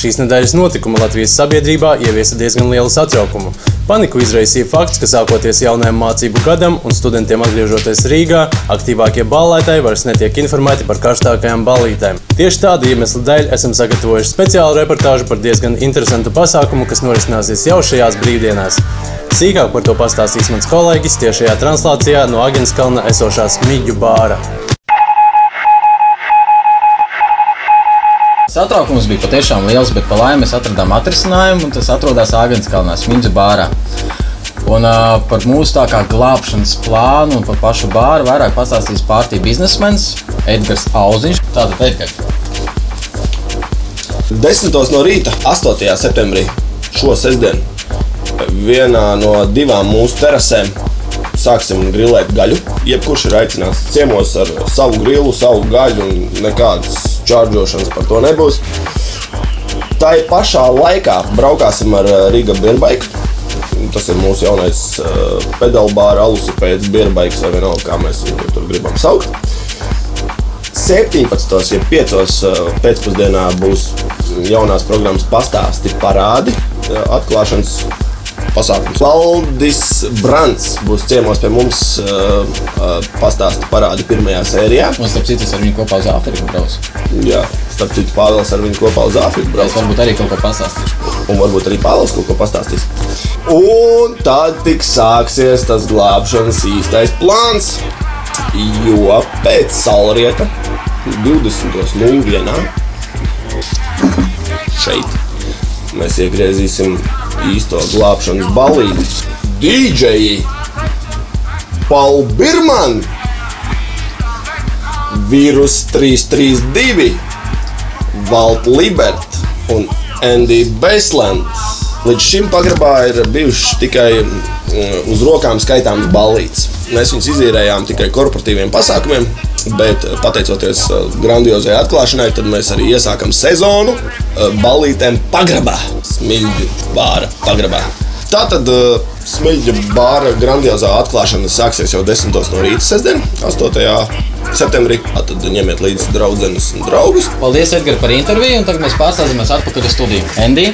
Šīs nedēļas notikumi Latvijas sabiedrībā ieviesa diezgan lielu satraukumu. Paniku izraisīja fakts, ka sākoties jaunajam mācību gadam un studentiem atgriežoties Rīgā, aktīvākie ballētāji vairs netiek informēti par karstākajām ballītēm. Tieši tāda iemesla dēļ esam sagatavojuši speciālu reportāžu par diezgan interesantu pasākumu, kas norisināsies jau šajās brīvdienās. Sīkāk par to pastāstīs mans kolēģis tiešajā translācijā no Agenskalna esošā Smiļģu bāra. Satraukums bija patiešām liels, bet pa laimi mēs atradām atrisinājumu, un tas atrodas Agenskalnā, Smiļģu bārā. Un par mūsu tā kā glābšanas plānu un par pašu bāru vairāk pastāstīs partija biznesmenis Edgars Auziņš. Tātad, Edgars. 10 no rīta, 8. septembrī, šo sestdienu, vienā no 2 mūsu terasēm sāksim grilēt gaļu. Jebkurš ir aicināts ciemos ar savu grilu, savu gaļu un nekādas čārdžošanas par to nebūs. Tā pašā laikā braukāsim ar Riga Beerbike. Tas ir mūsu jaunais pedalbāra, alusipēds, beerbikes vai vienalga, kā mēs viņu tur gribam saukt. 17. jeb 5. pēcpusdienā būs jaunās programmas pastāsti parādi, atklāšanas pasākums. Valdis Brants būs ciemos pie mums pastāsti parādi 1. sērijā. Un starp citu, es ar viņu kopā uz Āfriku braucu. Jā, starp citu, Pāvils ar viņu kopā uz Āfriku brauc. Es varbūt arī kaut ko pastāstīšu. Un varbūt arī Pāvils kaut ko pastāstīs. Un tad tik sāksies tas glābšanas īstais plāns, jo pēc saulrieta 20.01 šeit mēs iegriezīsim īsto glābšanas ballīti. DJ Paul Birman, Virus 332, Walt Libert un Andy Baseland. Līdz šim pagrabā ir bijuši tikai uz rokām skaitāmas ballītes. Mēs viņus izīrējām tikai korporatīviem pasākumiem, bet pateicoties grandiozai atklāšanai, tad mēs arī iesākam sezonu ballītēm pagrabā, Smiļģu bāra pagrabā. Tātad Smiļģu bāra grandiozā atklāšana sāksies jau 10 no rīta sestdien, 8. septembrī. Tad ņemiet līdzi draudzenes un draugus. Paldies, Edgar, par interviju, un tagad mēs pārstāsimies atpakaļ uz studiju. Andy?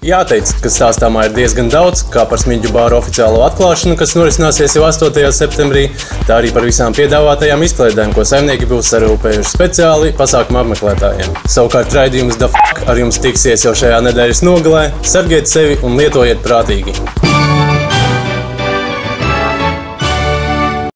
Jāteic, ka stāstāmā ir diezgan daudz, kā par Smiļģu bāru oficiālo atklāšanu, kas norisināsies jau 8. septembrī, tā arī par visām piedāvātajām izklaidēm, ko saimnieki būs sarūpējuši speciāli pasākuma apmeklētājiem. Savukārt raidījums The F*** ar jums tiksies jau šajā nedēļas nogalē. Sargiet sevi un lietojiet prātīgi!